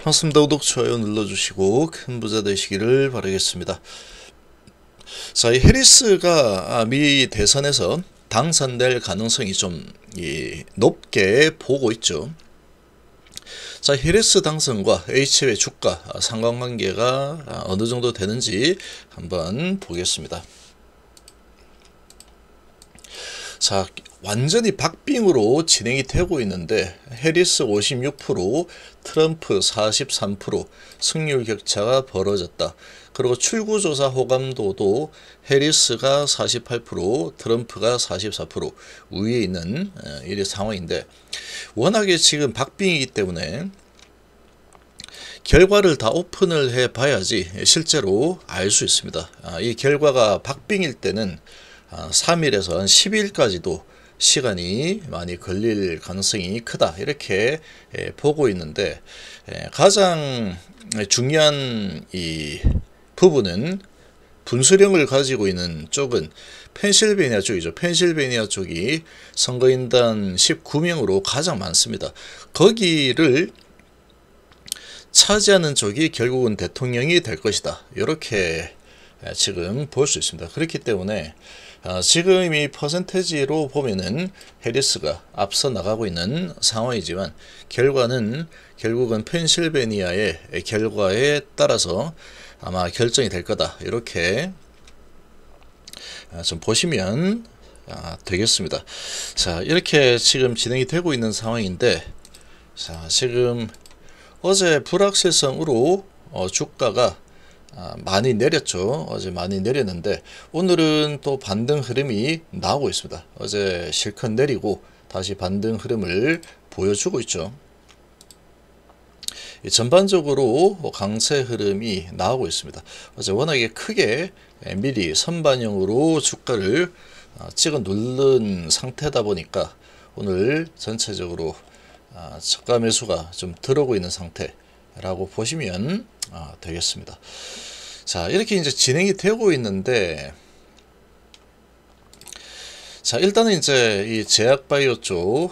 반갑습니다. 구독, 좋아요 눌러주시고 큰 부자 되시기를 바라겠습니다. 자, 이 해리스가 미 대선에서 당선될 가능성이 좀 높게 보고 있죠. 자, 해리스 당선과 HB의 주가 상관관계가 어느 정도 되는지 한번 보겠습니다. 자, 완전히 박빙으로 진행이 되고 있는데 해리스 56%, 트럼프 43% 승률 격차가 벌어졌다. 그리고 출구조사 호감도도 해리스가 48%, 트럼프가 44% 위에 있는 이런 상황인데, 워낙에 지금 박빙이기 때문에 결과를 다 오픈을 해 봐야지 실제로 알 수 있습니다. 이 결과가 박빙일 때는 3일에서 한 10일까지도 시간이 많이 걸릴 가능성이 크다, 이렇게 보고 있는데, 가장 중요한 이 부분은 분수령을 가지고 있는 쪽은 펜실베니아 쪽이죠. 펜실베니아 쪽이 선거인단 19명으로 가장 많습니다. 거기를 차지하는 쪽이 결국은 대통령이 될 것이다, 이렇게 지금 볼 수 있습니다. 그렇기 때문에 지금 이 퍼센테지로 보면은 해리스가 앞서 나가고 있는 상황이지만, 결과는 결국은 펜실베니아의 결과에 따라서 아마 결정이 될 거다, 이렇게 좀 보시면 되겠습니다. 자, 이렇게 지금 진행이 되고 있는 상황인데, 자, 지금 어제 불확실성으로 주가가 많이 내렸죠. 어제 많이 내렸는데 오늘은 또 반등 흐름이 나오고 있습니다. 어제 실컷 내리고 다시 반등 흐름을 보여주고 있죠. 전반적으로 강세 흐름이 나오고 있습니다. 어제 워낙에 크게 미리 선반영으로 주가를 찍어 누른 상태다 보니까 오늘 전체적으로 저가 매수가 좀 들어오고 있는 상태라고 보시면 되겠습니다. 자, 이렇게 이제 진행이 되고 있는데, 자, 일단은 이제 이 제약바이오 쪽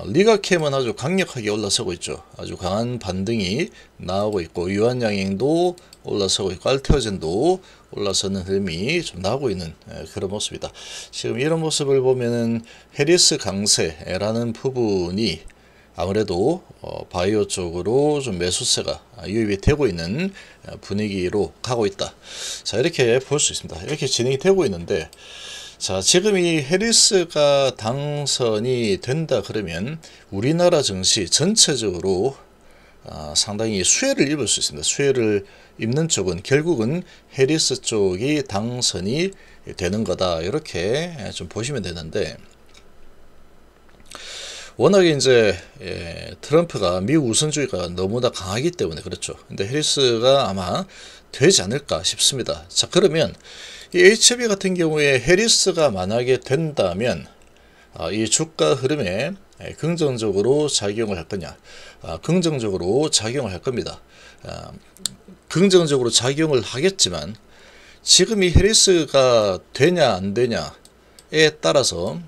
리가캠은 아주 강력하게 올라서고 있죠. 아주 강한 반등이 나오고 있고, 유한양행도 올라서고 있고, 알테오젠도 올라서는 흐름이 좀 나오고 있는 그런 모습이다. 지금 이런 모습을 보면은 해리스 강세라는 부분이 아무래도 바이오 쪽으로 좀 매수세가 유입이 되고 있는 분위기로 가고 있다. 자, 이렇게 볼 수 있습니다. 이렇게 진행이 되고 있는데, 자, 지금 이 해리스가 당선이 된다 그러면 우리나라 증시 전체적으로 상당히 수혜를 입을 수 있습니다. 수혜를 입는 쪽은 결국은 해리스 쪽이 당선이 되는 거다, 이렇게 좀 보시면 되는데, 워낙에 이제 트럼프가 미국 우선주의가 너무나 강하기 때문에 그렇죠. 근데 해리스가 아마 되지 않을까 싶습니다. 자, 그러면 이 HB 같은 경우에 해리스가 만약에 된다면 이 주가 흐름에 긍정적으로 작용을 할 거냐? 긍정적으로 작용을 할 겁니다. 긍정적으로 작용을 하겠지만, 지금 이 해리스가 되냐 안 되냐에 따라서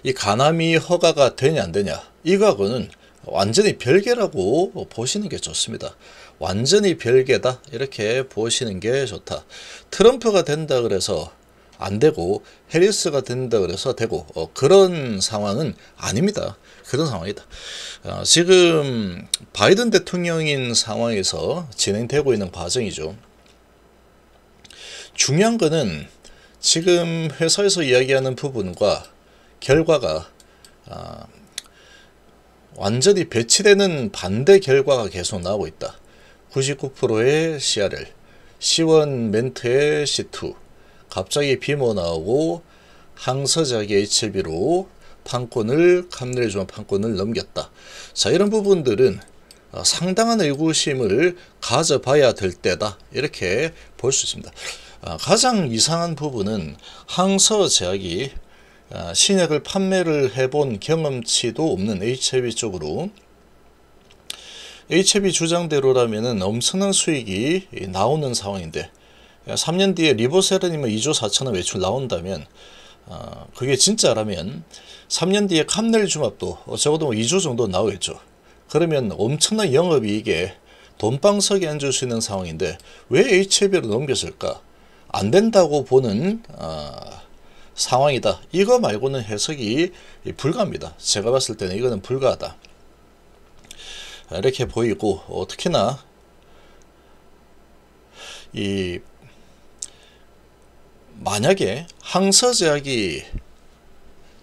이 가남이 허가가 되냐 안 되냐, 이거하고는 완전히 별개라고 보시는 게 좋습니다. 완전히 별개다, 이렇게 보시는 게 좋다. 트럼프가 된다 그래서 안 되고 해리스가 된다 그래서 되고 그런 상황은 아닙니다. 그런 상황이다. 지금 바이든 대통령인 상황에서 진행되고 있는 과정이죠. 중요한 거는 지금 회사에서 이야기하는 부분과 결과가 완전히 배치되는 반대 결과가 계속 나오고 있다. 99%의 CRL, C1 멘트의 C2, 갑자기 비모 나오고 항서작의 HLB로 판권을 감내해주면 판권을 넘겼다. 자, 이런 부분들은 상당한 의구심을 가져봐야 될 때다, 이렇게 볼 수 있습니다. 가장 이상한 부분은 항서제약이 신약을 판매를 해본 경험치도 없는 HLB 쪽으로, HLB 주장대로라면 엄청난 수익이 나오는 상황인데, 3년 뒤에 리보세라님은 2조 4천원 매출 나온다면, 그게 진짜라면 3년 뒤에 캄넬 주맙도 적어도 2조 정도 나오겠죠. 그러면 엄청난 영업이익에 돈방석에 앉을 수 있는 상황인데 왜 HLB로 넘겼을까? 안 된다고 보는 상황이다. 이거 말고는 해석이 불가합니다. 제가 봤을 때는 이거는 불가하다. 이렇게 보이고, 특히나 만약에 항서제약이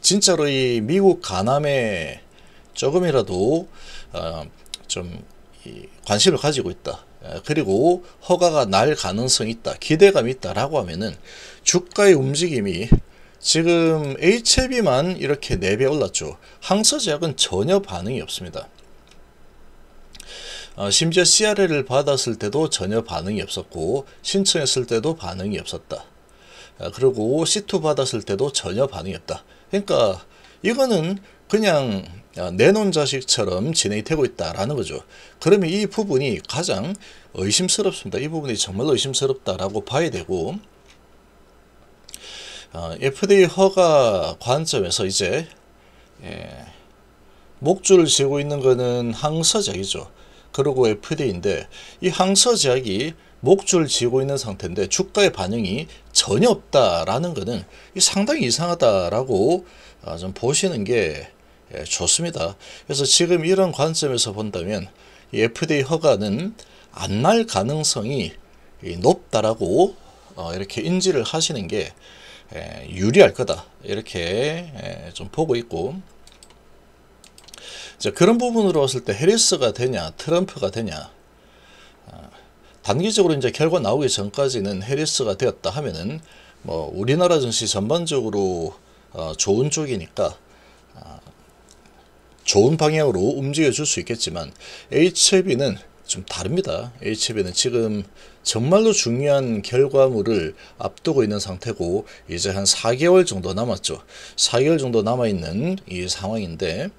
진짜로 이 미국 간암에 조금이라도 좀 관심을 가지고 있다. 그리고 허가가 날 가능성이 있다. 기대감이 있다라고 하면은 주가의 움직임이 지금 HLB만 이렇게 4배 올랐죠. 항서제약은 전혀 반응이 없습니다. 심지어 CRL을 받았을 때도 전혀 반응이 없었고 신청했을 때도 반응이 없었다. 그리고 C2 받았을 때도 전혀 반응이 없다. 그러니까 이거는 그냥 내놓은 자식처럼 진행이 되고 있다라는 거죠. 그러면 이 부분이 가장 의심스럽습니다. 이 부분이 정말로 의심스럽다라고 봐야 되고, FDA 허가 관점에서 이제 목줄을 쥐고 있는 거는 항서제약이죠. 그리고 FDA인데 이 항서제약이 목줄을 쥐고 있는 상태인데 주가의 반응이 전혀 없다라는 것은 상당히 이상하다라고 좀 보시는 게 좋습니다. 그래서 지금 이런 관점에서 본다면 이 FDA 허가는 안 날 가능성이 높다라고 이렇게 인지를 하시는 게 유리할 거다. 이렇게 좀 보고 있고, 그런 부분으로 봤을 때 해리스가 되냐 트럼프가 되냐, 단기적으로 이제 결과 나오기 전까지는 해리스가 되었다 하면은 뭐 우리나라 증시 전반적으로 좋은 쪽이니까 좋은 방향으로 움직여 줄 수 있겠지만 HLB는 좀 다릅니다. HLB는 지금 정말로 중요한 결과물을 앞두고 있는 상태고 이제 한 4개월 정도 남았죠. 4개월 정도 남아있는 이 상황인데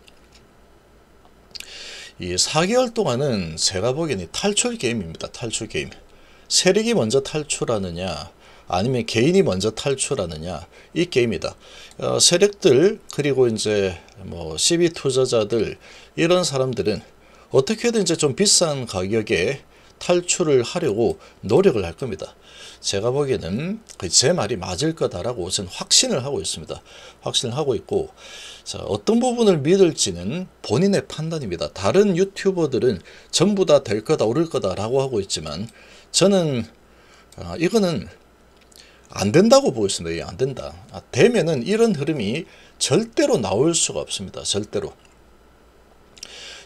이 4개월 동안은 제가 보기에는 탈출 게임입니다. 탈출 게임. 세력이 먼저 탈출하느냐 아니면 개인이 먼저 탈출하느냐 이 게임이다. 세력들 그리고 이제 뭐 CB 투자자들 이런 사람들은 어떻게든 이제 좀 비싼 가격에 탈출을 하려고 노력을 할 겁니다. 제가 보기에는 제 말이 맞을 거다라고 저는 확신을 하고 있습니다. 확신을 하고 있고, 자, 어떤 부분을 믿을지는 본인의 판단입니다. 다른 유튜버들은 전부 다 될 거다 오를 거다라고 하고 있지만 저는 이거는 안 된다고 보고 있습니다. 안 된다. 되면은 이런 흐름이 절대로 나올 수가 없습니다. 절대로.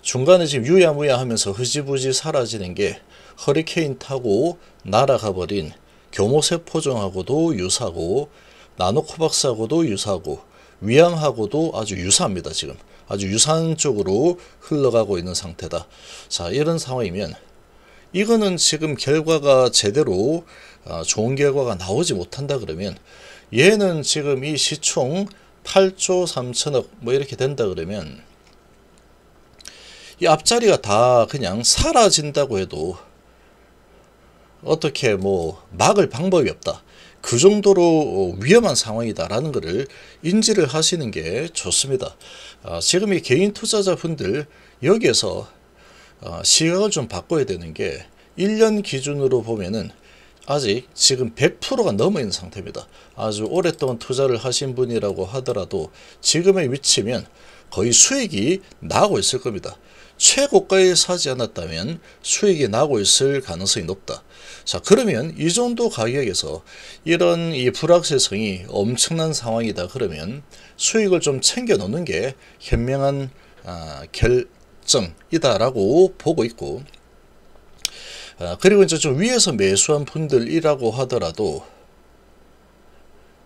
중간에 지금 유야무야 하면서 흐지부지 사라지는 게 허리케인 타고 날아가 버린 교모세포종하고도 유사하고 나노코박스하고도 유사하고 위암하고도 아주 유사합니다. 지금 아주 유사한 쪽으로 흘러가고 있는 상태다. 자, 이런 상황이면 이거는 지금 결과가 제대로 좋은 결과가 나오지 못한다 그러면 얘는 지금 이 시총 8조 3천억 뭐 이렇게 된다 그러면 이 앞자리가 다 그냥 사라진다고 해도 어떻게 뭐 막을 방법이 없다. 그 정도로 위험한 상황이다라는 것을 인지를 하시는 게 좋습니다. 지금 이 개인 투자자분들 여기에서 시각을 좀 바꿔야 되는 게 1년 기준으로 보면은 아직 지금 100%가 넘어 있는 상태입니다. 아주 오랫동안 투자를 하신 분이라고 하더라도 지금의 위치면 거의 수익이 나고 있을 겁니다. 최고가에 사지 않았다면 수익이 나고 있을 가능성이 높다. 자, 그러면 이 정도 가격에서 이런 이 불확실성이 엄청난 상황이다 그러면 수익을 좀 챙겨 놓는 게 현명한 결정이다라고 보고 있고, 그리고 이제 좀 위에서 매수한 분들이라고 하더라도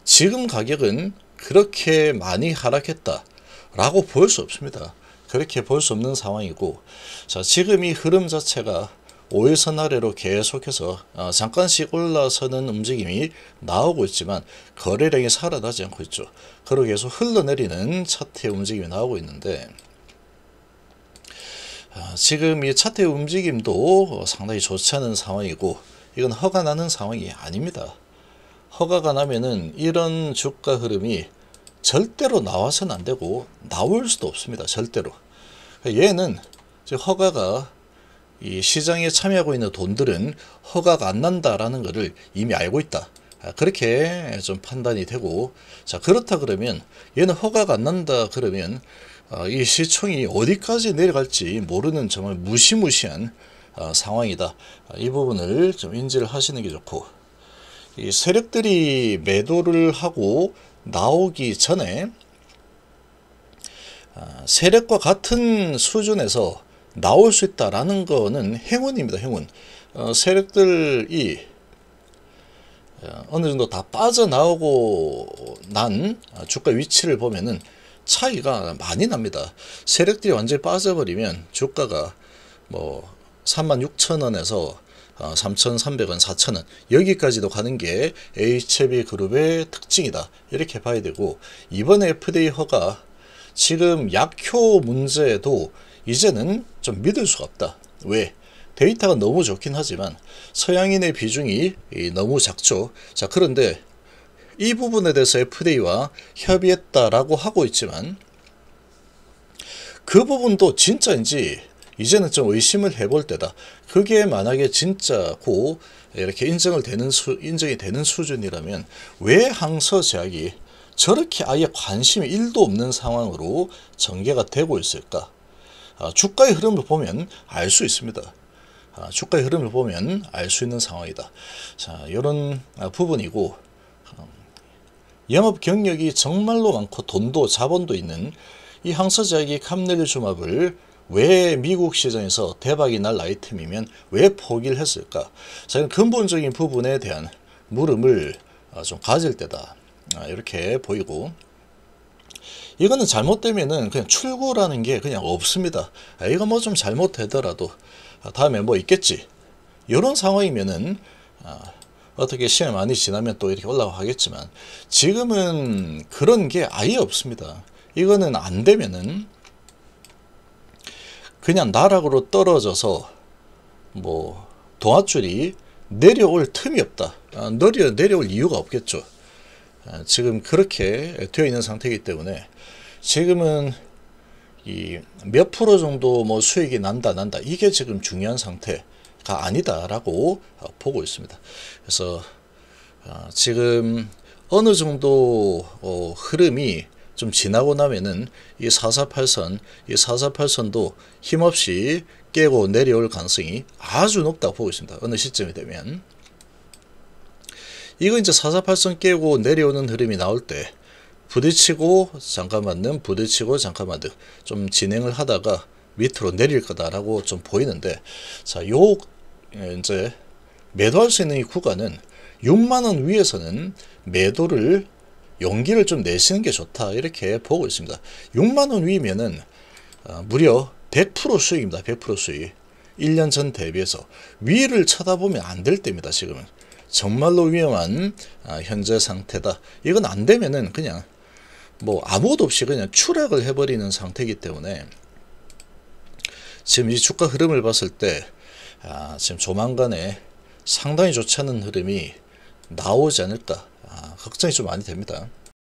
지금 가격은 그렇게 많이 하락했다라고 볼 수 없습니다. 그렇게 볼 수 없는 상황이고, 자, 지금 이 흐름 자체가 5일선 아래로 계속해서 잠깐씩 올라서는 움직임이 나오고 있지만 거래량이 살아나지 않고 있죠. 그리고 계속 흘러내리는 차트의 움직임이 나오고 있는데, 지금 이 차트의 움직임도 상당히 좋지 않은 상황이고 이건 허가 나는 상황이 아닙니다. 허가가 나면은 이런 주가 흐름이 절대로 나와서는 안 되고 나올 수도 없습니다. 절대로. 얘는 즉 허가가 이 시장에 참여하고 있는 돈들은 허가가 안 난다라는 것을 이미 알고 있다. 그렇게 좀 판단이 되고, 자, 그렇다 그러면 얘는 허가가 안 난다 그러면 이 시총이 어디까지 내려갈지 모르는 정말 무시무시한 상황이다. 이 부분을 좀 인지를 하시는 게 좋고, 이 세력들이 매도를 하고 나오기 전에 세력과 같은 수준에서 나올 수 있다라는 거는 행운입니다. 행운. 세력들이 어느 정도 다 빠져나오고 난 주가 위치를 보면은 차이가 많이 납니다. 세력들이 완전히 빠져버리면 주가가 뭐 36,000원에서 3,300원, 4,000원 여기까지도 가는 게 HB그룹의 특징이다. 이렇게 봐야 되고, 이번에 FDA 허가 지금 약효 문제도 이제는 좀 믿을 수가 없다. 왜? 데이터가 너무 좋긴 하지만 서양인의 비중이 너무 작죠. 자, 그런데 이 부분에 대해서 FDA와 협의했다라고 하고 있지만 그 부분도 진짜인지 이제는 좀 의심을 해볼 때다. 그게 만약에 진짜고 이렇게 인정이 되는 수준이라면 왜 항서제약이 저렇게 아예 관심이 1도 없는 상황으로 전개가 되고 있을까? 주가의 흐름을 보면 알 수 있습니다. 주가의 흐름을 보면 알 수 있는 상황이다. 자, 이런 부분이고, 영업 경력이 정말로 많고 돈도 자본도 있는 이 항서제약이 카멜리주맙을 왜 미국 시장에서 대박이 날 아이템이면 왜 포기를 했을까? 자, 이런 근본적인 부분에 대한 물음을 좀 가질 때다. 이렇게 보이고, 이거는 잘못되면은 그냥 출구라는 게 그냥 없습니다. 이거 뭐 좀 잘못되더라도 다음에 뭐 있겠지. 이런 상황이면은 어떻게 시간이 많이 지나면 또 이렇게 올라가겠지만 지금은 그런 게 아예 없습니다. 이거는 안 되면은 그냥 나락으로 떨어져서 뭐 동아줄이 내려올 틈이 없다. 내려올 이유가 없겠죠. 지금 그렇게 되어 있는 상태이기 때문에 지금은 이 몇 프로 정도 뭐 수익이 난다 이게 지금 중요한 상태가 아니다라고 보고 있습니다. 그래서 지금 어느 정도 흐름이 좀 지나고 나면은 이 448선도 힘없이 깨고 내려올 가능성이 아주 높다고 보고 있습니다. 어느 시점이 되면. 이거 이제 448선 깨고 내려오는 흐름이 나올 때 부딪히고 잠깐 맞는, 부딪히고 잠깐 맞는 좀 진행을 하다가 밑으로 내릴 거다라고 좀 보이는데, 자, 요 이제 매도할 수 있는 이 구간은 6만원 위에서는 매도를 용기를 좀 내시는 게 좋다. 이렇게 보고 있습니다. 6만원 위면은 무려 100% 수익입니다. 100% 수익. 1년 전 대비해서 위를 쳐다보면 안 될 때입니다. 지금은 정말로 위험한 현재 상태다. 이건 안 되면은 그냥 뭐 아무것도 없이 그냥 추락을 해버리는 상태이기 때문에 지금 이 주가 흐름을 봤을 때 지금 조만간에 상당히 좋지 않은 흐름이 나오지 않을까 걱정이 좀 많이 됩니다.